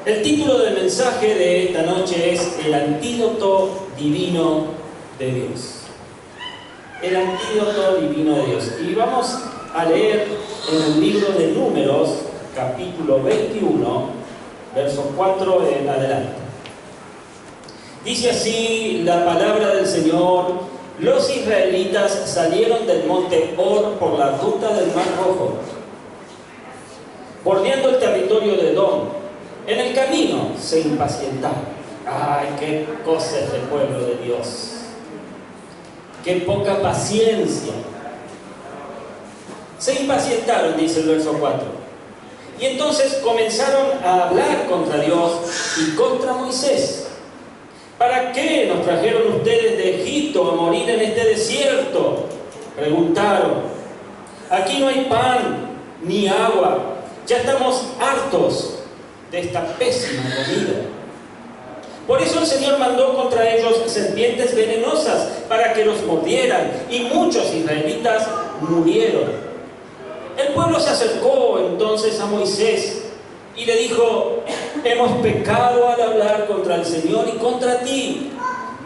El título del mensaje de esta noche es El antídoto divino de Dios. El antídoto divino de Dios. Y vamos a leer en el libro de Números, capítulo 21, verso 4 en adelante. Dice así la palabra del Señor: los israelitas salieron del monte Hor por la ruta del Mar Rojo, bordeando el territorio de Edom. En el camino se impacientaron. ¡Ay, qué cosas del pueblo de Dios! ¡Qué poca paciencia! Se impacientaron, dice el verso 4. Y entonces comenzaron a hablar contra Dios y contra Moisés. ¿Para qué nos trajeron ustedes de Egipto a morir en este desierto?, preguntaron. Aquí no hay pan ni agua. Ya estamos hartos de esta pésima comida. Por eso el Señor mandó contra ellos serpientes venenosas para que los mordieran, y muchos israelitas murieron. El pueblo se acercó entonces a Moisés y le dijo: hemos pecado al hablar contra el Señor y contra ti.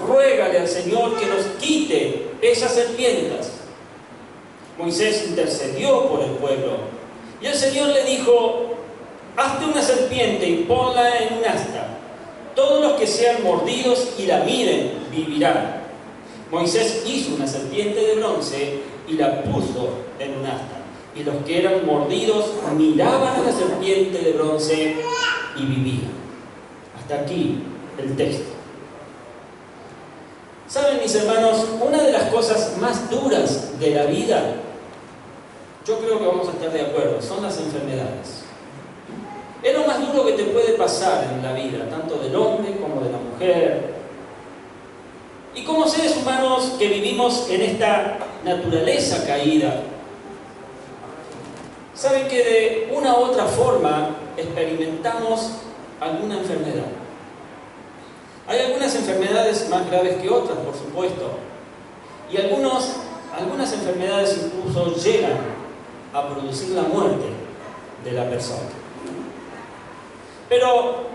Ruégale al Señor que nos quite esas serpientes. Moisés intercedió por el pueblo, y el Señor le dijo: hazte una serpiente y ponla en un asta. Todos los que sean mordidos y la miren vivirán. Moisés hizo una serpiente de bronce y la puso en un asta. Y los que eran mordidos miraban a la serpiente de bronce y vivían. Hasta aquí el texto. ¿Saben, mis hermanos? Una de las cosas más duras de la vida, yo creo que vamos a estar de acuerdo, son las enfermedades. Es lo más duro que te puede pasar en la vida, tanto del hombre como de la mujer. Y como seres humanos que vivimos en esta naturaleza caída, saben que de una u otra forma experimentamos alguna enfermedad. Hay algunas enfermedades más graves que otras, por supuesto. Y algunas enfermedades incluso llegan a producir la muerte de la persona. Pero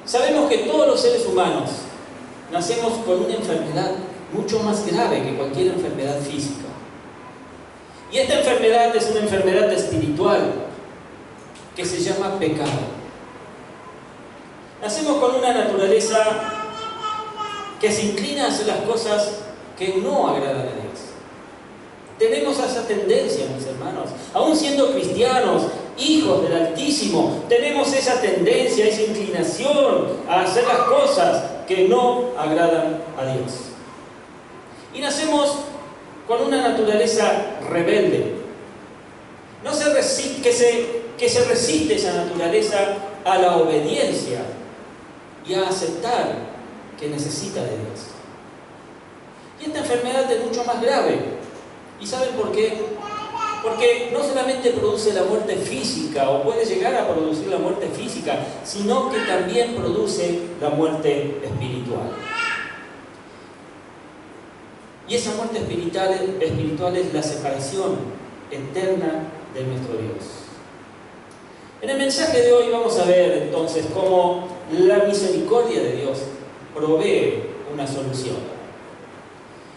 sabemos que todos los seres humanos nacemos con una enfermedad mucho más grave que cualquier enfermedad física. Y esta enfermedad es una enfermedad espiritual que se llama pecado. Nacemos con una naturaleza que se inclina hacia las cosas que no agradan a Dios. Tenemos esa tendencia, mis hermanos, aún siendo cristianos, hijos del Altísimo, tenemos esa tendencia, esa inclinación a hacer las cosas que no agradan a Dios. Y nacemos con una naturaleza rebelde. Que se resiste esa naturaleza a la obediencia y a aceptar que necesita de Dios. Y esta enfermedad es mucho más grave. ¿Y saben por qué? Porque no solamente produce la muerte física, o puede llegar a producir la muerte física, sino que también produce la muerte espiritual. Y esa muerte espiritual es la separación eterna de nuestro Dios. En el mensaje de hoy vamos a ver entonces cómo la misericordia de Dios provee una solución.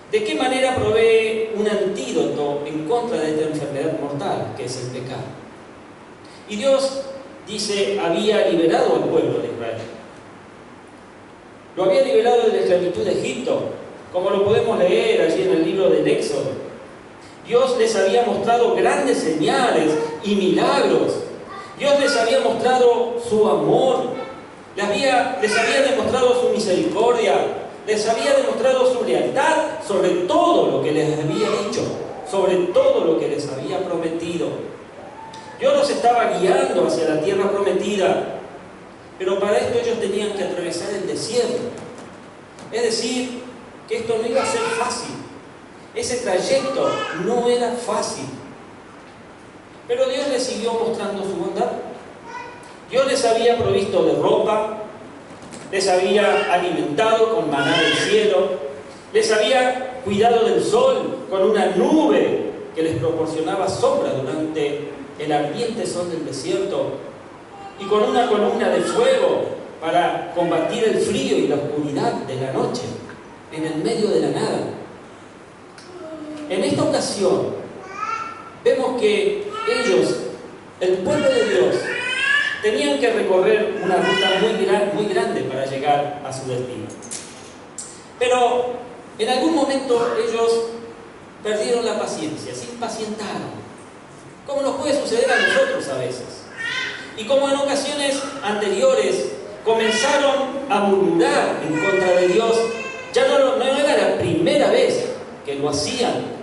¿De qué manera provee un antídoto en contra de esta enfermedad mortal que es el pecado? Y Dios, dice, había liberado al pueblo de Israel. Lo había liberado de la esclavitud de Egipto, como lo podemos leer allí en el libro del Éxodo. Dios les había mostrado grandes señales y milagros. Dios les había mostrado su amor, les había demostrado su misericordia, les había demostrado su lealtad sobre todo lo que les había dicho, sobre todo lo que les había prometido. Dios los estaba guiando hacia la tierra prometida, pero para esto ellos tenían que atravesar el desierto. Es decir, que esto no iba a ser fácil. Ese trayecto no era fácil. Pero Dios les siguió mostrando su bondad. Dios les había provisto de ropa, les había alimentado con maná del cielo, les había cuidado del sol con una nube que les proporcionaba sombra durante el ardiente sol del desierto. y con una columna de fuego para combatir el frío y la oscuridad de la noche, en el medio de la nada. En esta ocasión, vemos que ellos, el pueblo de Dios, tenían que recorrer una ruta muy grande para llegar a su destino. Pero en algún momento ellos perdieron la paciencia, se impacientaron, como nos puede suceder a nosotros a veces. Y como en ocasiones anteriores comenzaron a murmurar en contra de Dios, ya no era la primera vez que lo hacían.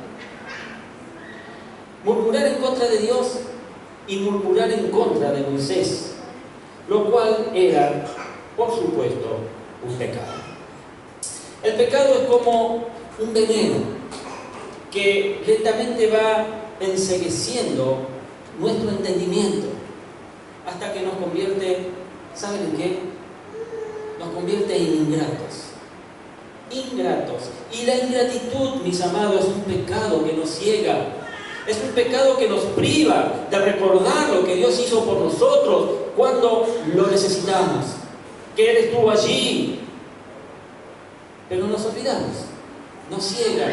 Murmurar en contra de Dios y murmurar en contra de Moisés, lo cual era, por supuesto, un pecado. El pecado es como un veneno que lentamente va encegueciendo nuestro entendimiento hasta que nos convierte, ¿saben en qué? Nos convierte en ingratos. Ingratos. Y la ingratitud, mis amados, es un pecado que nos ciega. Es un pecado que nos priva de recordar lo que Dios hizo por nosotros cuando lo necesitamos. Que Él estuvo allí. Pero nos olvidamos. Nos ciega.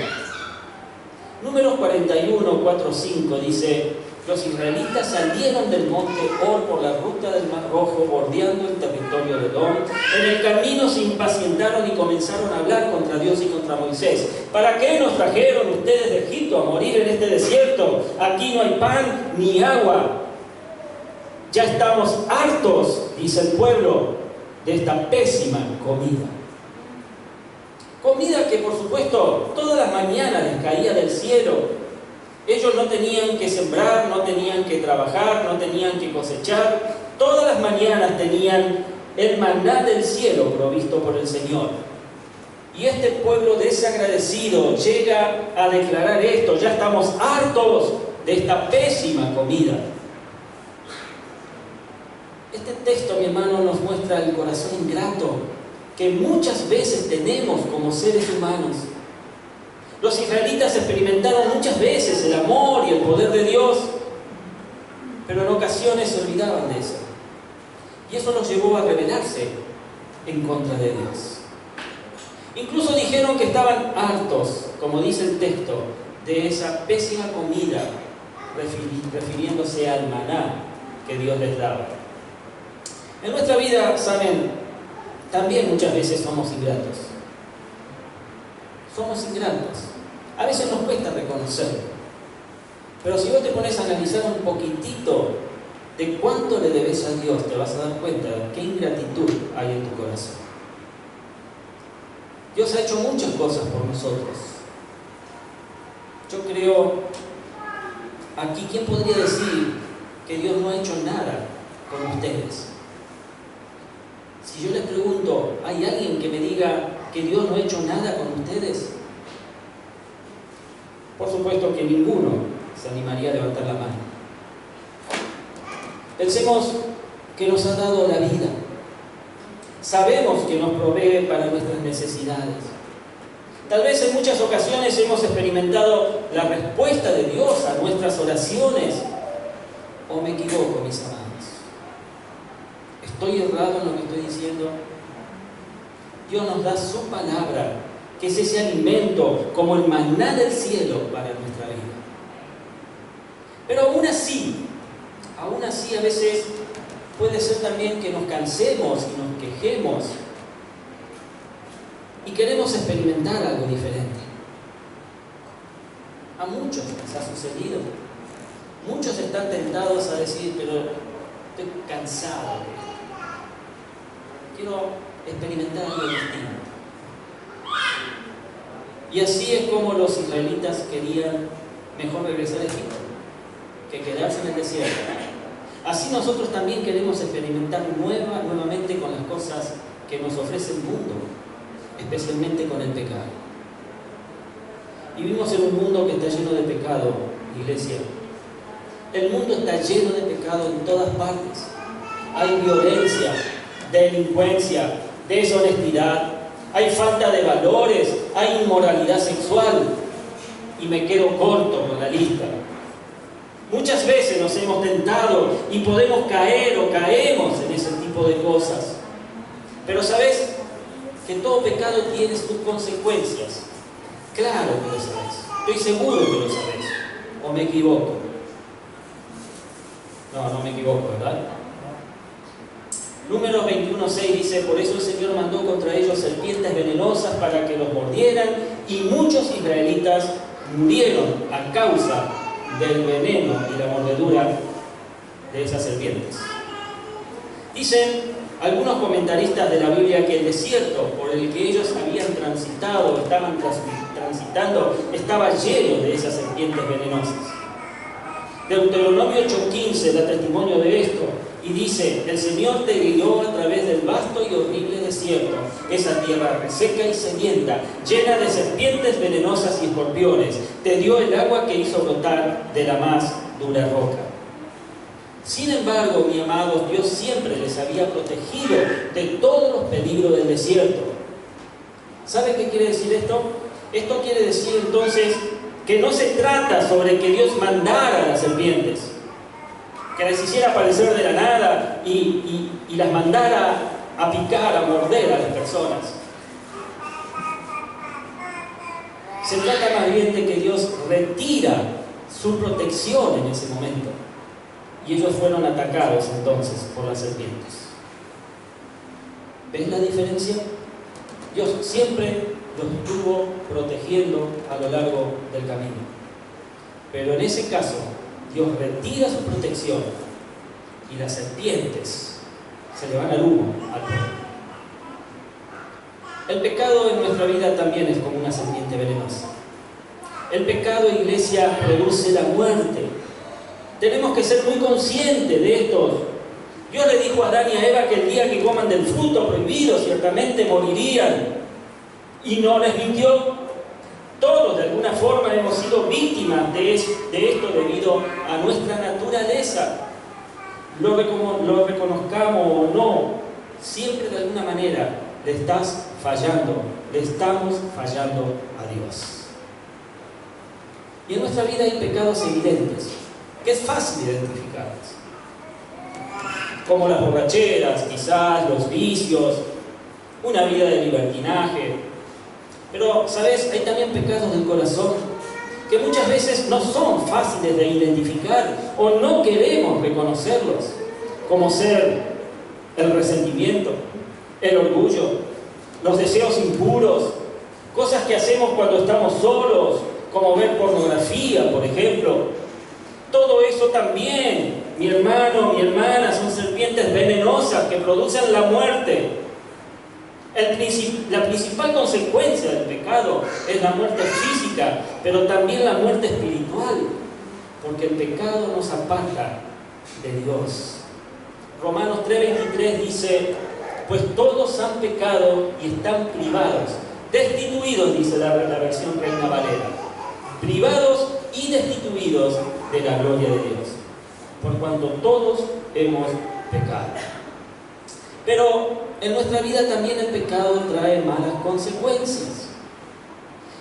Números 41, 4, 5 dice: los israelitas salieron del monte Hor por la ruta del Mar Rojo, bordeando el territorio de Edom. En el camino se impacientaron y comenzaron a hablar contra Dios y contra Moisés. ¿Para qué nos trajeron ustedes de Egipto a morir en este desierto? Aquí no hay pan ni agua. Ya estamos hartos, dice el pueblo, de esta pésima comida. Comida que, por supuesto, todas las mañanas les caía del cielo. Ellos no tenían que sembrar, no tenían que trabajar, no tenían que cosechar. Todas las mañanas tenían el maná del cielo provisto por el Señor. Y este pueblo desagradecido llega a declarar esto: ya estamos hartos de esta pésima comida. Este texto, mi hermano, nos muestra el corazón ingrato que muchas veces tenemos como seres humanos. Los israelitas experimentaron muchas veces el amor y el poder de Dios, pero en ocasiones se olvidaban de eso. Y eso los llevó a rebelarse en contra de Dios. Incluso dijeron que estaban hartos, como dice el texto, de esa pésima comida, refiriéndose al maná que Dios les daba. En nuestra vida, ¿saben? También muchas veces somos ingratos. Somos ingratos. A veces nos cuesta reconocerlo. Pero si vos te pones a analizar un poquitito de cuánto le debes a Dios, te vas a dar cuenta de qué ingratitud hay en tu corazón. Dios ha hecho muchas cosas por nosotros. Yo creo, aquí, ¿quién podría decir que Dios no ha hecho nada con ustedes? Si yo les pregunto, ¿hay alguien que me diga que Dios no ha hecho nada con ustedes? Por supuesto que ninguno se animaría a levantar la mano. Pensemos que nos ha dado la vida. Sabemos que nos provee para nuestras necesidades. Tal vez en muchas ocasiones hemos experimentado la respuesta de Dios a nuestras oraciones. ¿O me equivoco, mis amados? ¿Estoy errado en lo que estoy diciendo? Dios nos da su palabra, que es ese alimento como el maná del cielo para nuestra vida. Pero aún así a veces puede ser también que nos cansemos y nos quejemos y queremos experimentar algo diferente. A muchos les ha sucedido. Muchos están tentados a decir, pero estoy cansado de esto. Quiero experimentar algo distinto. Y así es como los israelitas querían mejor regresar a Egipto que quedarse en el desierto. Así nosotros también queremos experimentar nuevamente con las cosas que nos ofrece el mundo, especialmente con el pecado. Vivimos en un mundo que está lleno de pecado, iglesia. El mundo está lleno de pecado en todas partes. Hay violencia, delincuencia, deshonestidad, hay falta de valores, hay inmoralidad sexual, y me quedo corto con la lista. Muchas veces nos hemos tentado y podemos caer o caemos en ese tipo de cosas. Pero ¿sabes? Que todo pecado tiene sus consecuencias. Claro que lo sabes. Estoy seguro que lo sabes. ¿O me equivoco? No me equivoco, ¿verdad? Números 21:6 dice: por eso el Señor mandó contra ellos serpientes venenosas para que los mordieran, y muchos israelitas murieron a causa del veneno y la mordedura de esas serpientes. Dicen algunos comentaristas de la Biblia que el desierto por el que ellos habían transitado, estaban transitando, estaba lleno de esas serpientes venenosas. Deuteronomio 8:15 da testimonio de esto y dice: el Señor te guió a través del vasto y horrible desierto, esa tierra reseca y sedienta, llena de serpientes venenosas y escorpiones, te dio el agua que hizo brotar de la más dura roca. Sin embargo, mi amado, Dios siempre les había protegido de todos los peligros del desierto. ¿Sabe qué quiere decir esto? Esto quiere decir entonces que no se trata sobre que Dios mandara a las serpientes, que las hiciera aparecer de la nada y las mandara a picar, a morder a las personas. Se trata más bien de que Dios retira su protección en ese momento. Y ellos fueron atacados entonces por las serpientes. ¿Ves la diferencia? Dios siempre los estuvo protegiendo a lo largo del camino. Pero en ese caso, Dios retira su protección y las serpientes se le van al humo al pueblo. El pecado en nuestra vida también es como una serpiente venenosa. El pecado, iglesia, produce la muerte. Tenemos que ser muy conscientes de esto. Dios le dijo a Adán y a Eva que el día que coman del fruto prohibido ciertamente morirían. Y no les mintió. Todos de alguna forma hemos sido víctimas de esto debido a nuestra naturaleza. Lo reconozcamos o no, siempre de alguna manera le estamos fallando a Dios. Y en nuestra vida hay pecados evidentes, que es fácil identificarlos, como las borracheras, quizás los vicios, una vida de libertinaje. Pero, ¿sabes? Hay también pecados del corazón que muchas veces no son fáciles de identificar o no queremos reconocerlos, como ser el resentimiento, el orgullo, los deseos impuros, cosas que hacemos cuando estamos solos, como ver pornografía, por ejemplo. Todo eso también, mi hermano, mi hermana, son serpientes venenosas que producen la muerte. La principal consecuencia del pecado es la muerte física, pero también la muerte espiritual, porque el pecado nos aparta de Dios. Romanos 3:23 dice: pues todos han pecado y están privados, destituidos, dice la versión Reina Valera, privados y destituidos de la gloria de Dios, por cuanto todos hemos pecado. Pero en nuestra vida también el pecado trae malas consecuencias.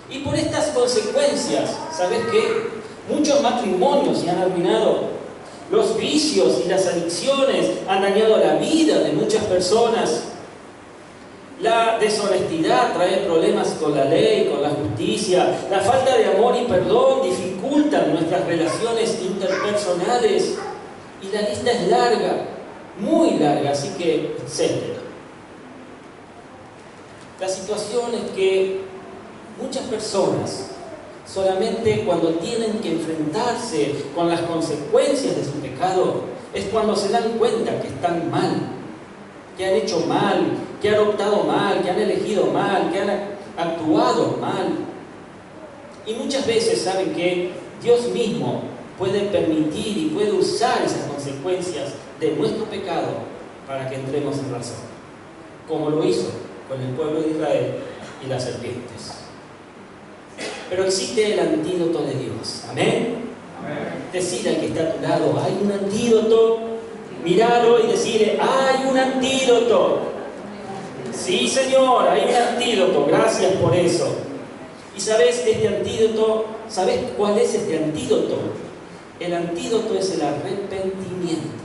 Y por estas consecuencias, ¿sabes qué? Muchos matrimonios se han arruinado. Los vicios y las adicciones han dañado la vida de muchas personas. La deshonestidad trae problemas con la ley, con la justicia. La falta de amor y perdón dificultan nuestras relaciones interpersonales. Y la lista es larga, muy larga, así que, etcétera. La situación es que muchas personas, solamente cuando tienen que enfrentarse con las consecuencias de su pecado, es cuando se dan cuenta que están mal, que han hecho mal, que han optado mal, que han elegido mal, que han actuado mal. Y muchas veces saben que Dios mismo puede permitir y puede usar esas consecuencias de nuestro pecado para que entremos en razón, como lo hizo con el pueblo de Israel y las serpientes. Pero existe el antídoto de Dios. ¿Amén? Amén. Decirle al que está a tu lado: hay un antídoto. Míralo y decirle: hay un antídoto. Sí, Señor, hay un antídoto. Gracias por eso. Y sabes, este antídoto, ¿sabes cuál es este antídoto? El antídoto es el arrepentimiento.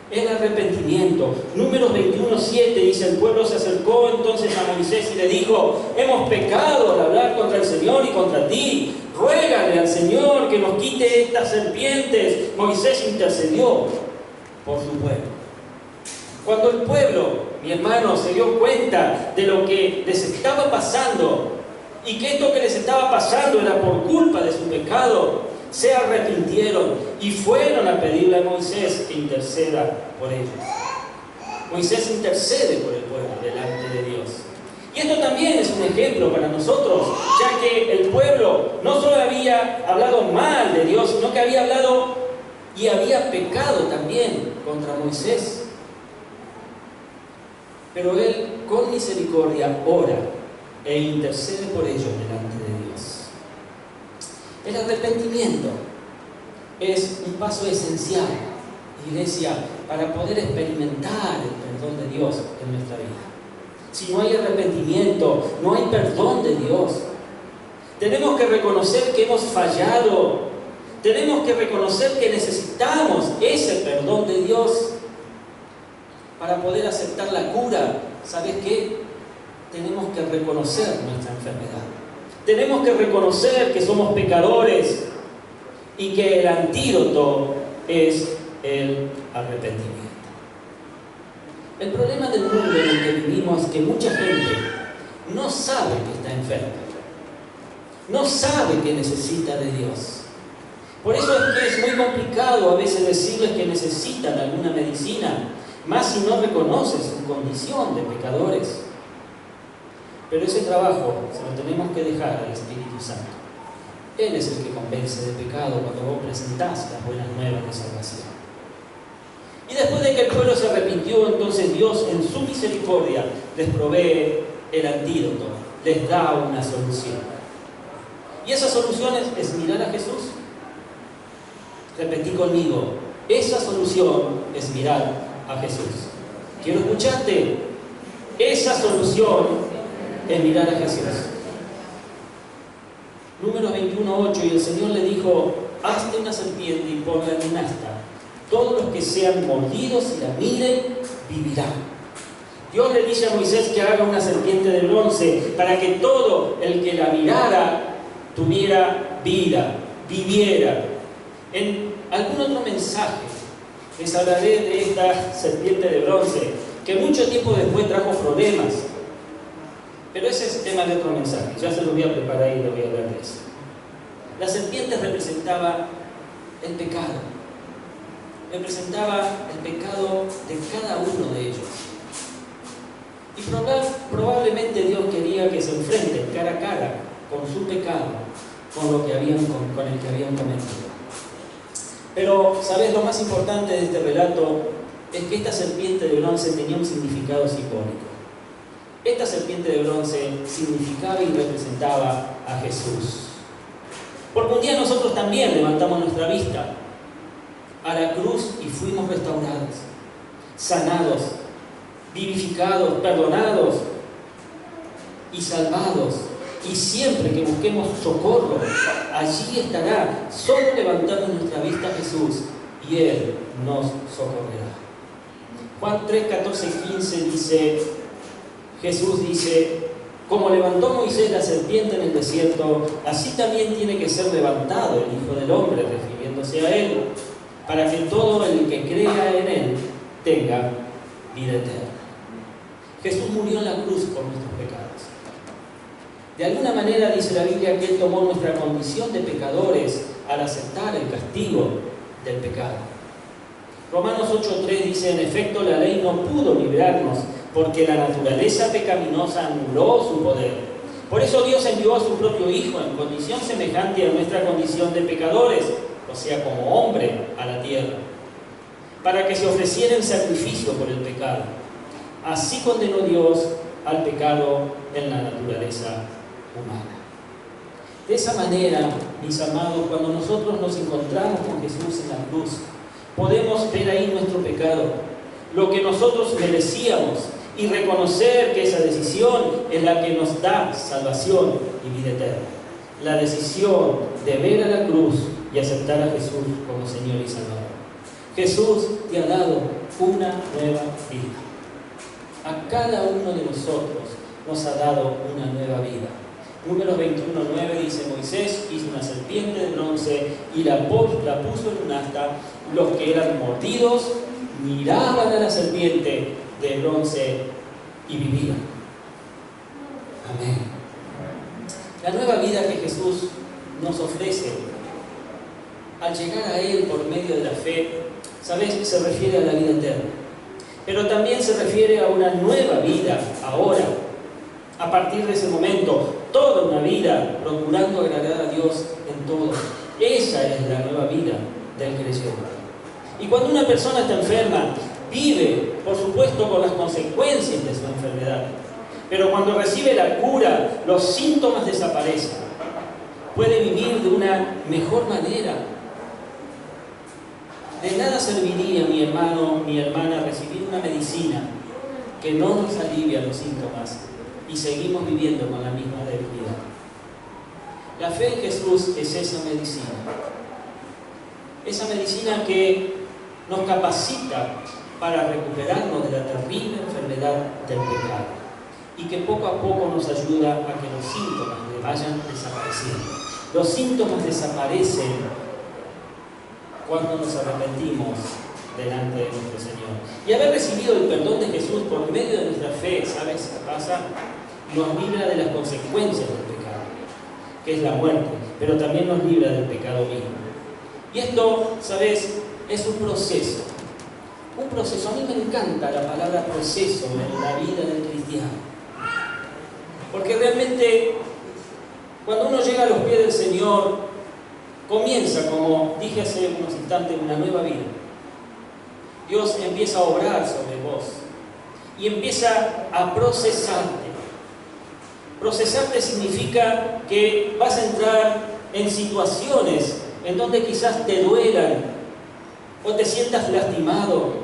El arrepentimiento. Números 21:7 dice: el pueblo se acercó entonces a Moisés y le dijo: hemos pecado al hablar contra el Señor y contra ti. Ruégale al Señor que nos quite estas serpientes. Moisés intercedió por su pueblo. Cuando el pueblo, mi hermano, se dio cuenta de lo que les estaba pasando y que esto que les estaba pasando era por culpa de su pecado, se arrepintieron y fueron a pedirle a Moisés que interceda por ellos. Moisés intercede por el pueblo delante de Dios. Y esto también es un ejemplo para nosotros, ya que el pueblo no solo había hablado mal de Dios, sino que había hablado y había pecado también contra Moisés. Pero él, con misericordia, ora e intercede por ellos delante de Dios. El arrepentimiento es un paso esencial, iglesia, para poder experimentar el perdón de Dios en nuestra vida. Si no hay arrepentimiento, no hay perdón de Dios. Tenemos que reconocer que hemos fallado. Tenemos que reconocer que necesitamos ese perdón de Dios para poder aceptar la cura. ¿Sabes qué? Tenemos que reconocer nuestra enfermedad. Tenemos que reconocer que somos pecadores y que el antídoto es el arrepentimiento. El problema del mundo en el que vivimos es que mucha gente no sabe que está enferma, no sabe que necesita de Dios. Por eso es que es muy complicado a veces decirles que necesitan alguna medicina, más si no reconoces su condición de pecadores. Pero ese trabajo se lo tenemos que dejar al Espíritu Santo. Él es el que convence de pecado cuando vos presentás las buenas nuevas de salvación. Y después de que el pueblo se arrepintió, entonces Dios en su misericordia les provee el antídoto, les da una solución. Y esa solución es mirar a Jesús. Repetí conmigo, esa solución es mirar a Jesús. Quiero escucharte. Esa solución es mirar a Jesús. Números 21:8, y el Señor le dijo: hazte una serpiente y ponla en un asta. Todos los que sean mordidos y la miren, vivirán. Dios le dice a Moisés que haga una serpiente de bronce para que todo el que la mirara tuviera vida, viviera. En algún otro mensaje les hablaré de esta serpiente de bronce, que mucho tiempo después trajo problemas. Pero ese es tema de otro mensaje, ya se lo voy a preparar y le voy a hablar de eso. La serpiente representaba el pecado. Representaba el pecado de cada uno de ellos. Y probablemente Dios quería que se enfrenten cara a cara con su pecado, con el que habían cometido. Pero, ¿sabes? Lo más importante de este relato es que esta serpiente de bronce tenía un significado simbólico. Esta serpiente de bronce significaba y representaba a Jesús. Porque un día nosotros también levantamos nuestra vista a la cruz y fuimos restaurados, sanados, vivificados, perdonados y salvados. Y siempre que busquemos socorro, allí estará. Solo levantamos nuestra vista a Jesús y Él nos socorrerá. Juan 3, 14 y 15 dice, Jesús dice: como levantó Moisés la serpiente en el desierto, así también tiene que ser levantado el Hijo del Hombre, refiriéndose a Él, para que todo el que crea en Él tenga vida eterna. Jesús murió en la cruz por nuestros pecados. De alguna manera dice la Biblia que Él tomó nuestra condición de pecadores al aceptar el castigo del pecado. Romanos 8:3 dice: en efecto, la ley no pudo librarnos, porque la naturaleza pecaminosa anuló su poder. Por eso Dios envió a su propio Hijo en condición semejante a nuestra condición de pecadores, o sea, como hombre, a la tierra, para que se ofreciera en sacrificio por el pecado. Así condenó Dios al pecado en la naturaleza humana. De esa manera, mis amados, cuando nosotros nos encontramos con Jesús en la cruz, podemos ver ahí nuestro pecado, lo que nosotros merecíamos, y reconocer que esa decisión es la que nos da salvación y vida eterna. La decisión de ver a la cruz y aceptar a Jesús como Señor y Salvador. Jesús te ha dado una nueva vida. A cada uno de nosotros nos ha dado una nueva vida. Números 21:9 dice: Moisés hizo una serpiente de bronce y la puso en un asta. Los que eran mordidos miraban a la serpiente de bronce y vivían. Amén. La nueva vida que Jesús nos ofrece al llegar a Él por medio de la fe, ¿sabes? Se refiere a la vida eterna. Pero también se refiere a una nueva vida ahora, a partir de ese momento, toda una vida procurando agradar a Dios en todo. Esa es la nueva vida del creyente. Y cuando una persona está enferma, vive, por supuesto, con las consecuencias de su enfermedad. Pero cuando recibe la cura, los síntomas desaparecen. Puede vivir de una mejor manera. De nada serviría, mi hermano, mi hermana, recibir una medicina que no nos alivia los síntomas y seguimos viviendo con la misma debilidad. La fe en Jesús es esa medicina. Esa medicina que nos capacita para recuperarnos de la terrible enfermedad del pecado y que poco a poco nos ayuda a que los síntomas vayan desapareciendo. Los síntomas desaparecen cuando nos arrepentimos delante de nuestro Señor. Y haber recibido el perdón de Jesús por medio de nuestra fe, ¿sabes qué pasa? Nos libra de las consecuencias del pecado, que es la muerte, pero también nos libra del pecado mismo. Y esto, ¿sabes? Es un proceso. Un proceso. A mí me encanta la palabra proceso en la vida del cristiano. Porque realmente, cuando uno llega a los pies del Señor, comienza, como dije hace unos instantes, una nueva vida. Dios empieza a obrar sobre vos y empieza a procesarte. Procesarte significa que vas a entrar en situaciones en donde quizás te duelan o te sientas lastimado,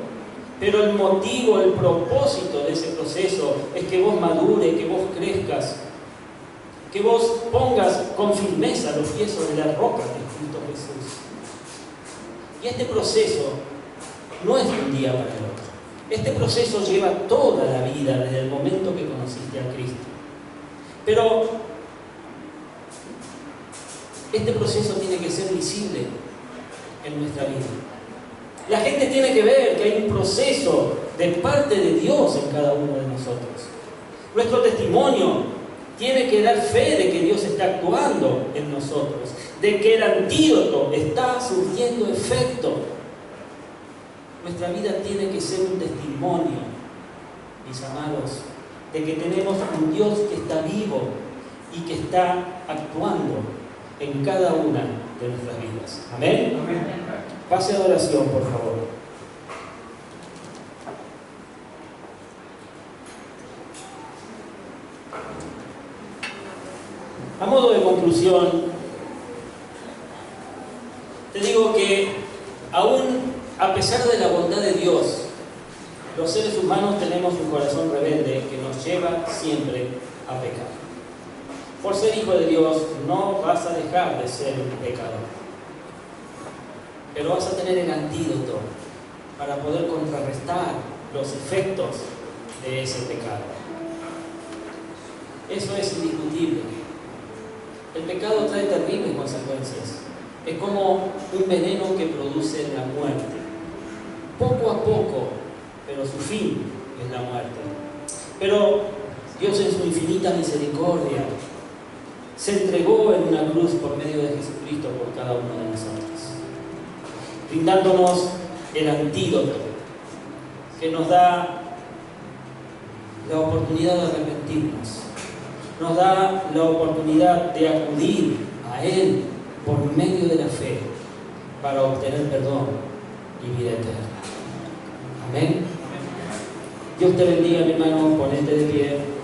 pero el motivo, el propósito de ese proceso es que vos madures, que vos crezcas, que vos pongas con firmeza los pies sobre la roca de Cristo Jesús. Y este proceso no es de un día para el otro. Este proceso lleva toda la vida desde el momento que conociste a Cristo. Pero este proceso tiene que ser visible en nuestra vida. La gente tiene que ver que hay un proceso de parte de Dios en cada uno de nosotros. Nuestro testimonio tiene que dar fe de que Dios está actuando en nosotros, de que el antídoto está surtiendo efecto. Nuestra vida tiene que ser un testimonio, mis amados, de que tenemos un Dios que está vivo y que está actuando en cada una de nuestras vidas. ¿Amén? Amén. Pase a oración, por favor. A modo de conclusión, te digo que aún a pesar de la bondad de Dios, los seres humanos tenemos un corazón rebelde que nos lleva siempre a pecar. Por ser hijo de Dios, no vas a dejar de ser un pecador, pero vas a tener el antídoto para poder contrarrestar los efectos de ese pecado. Eso es indiscutible. El pecado trae terribles consecuencias. Es como un veneno que produce la muerte. Poco a poco, pero su fin es la muerte. Pero Dios en su infinita misericordia se entregó en una cruz por medio de Jesucristo por cada uno de nosotros, brindándonos el antídoto que nos da la oportunidad de arrepentirnos, nos da la oportunidad de acudir a Él por medio de la fe para obtener perdón y vida eterna. Amén. Dios te bendiga, mi hermano, ponete de pie.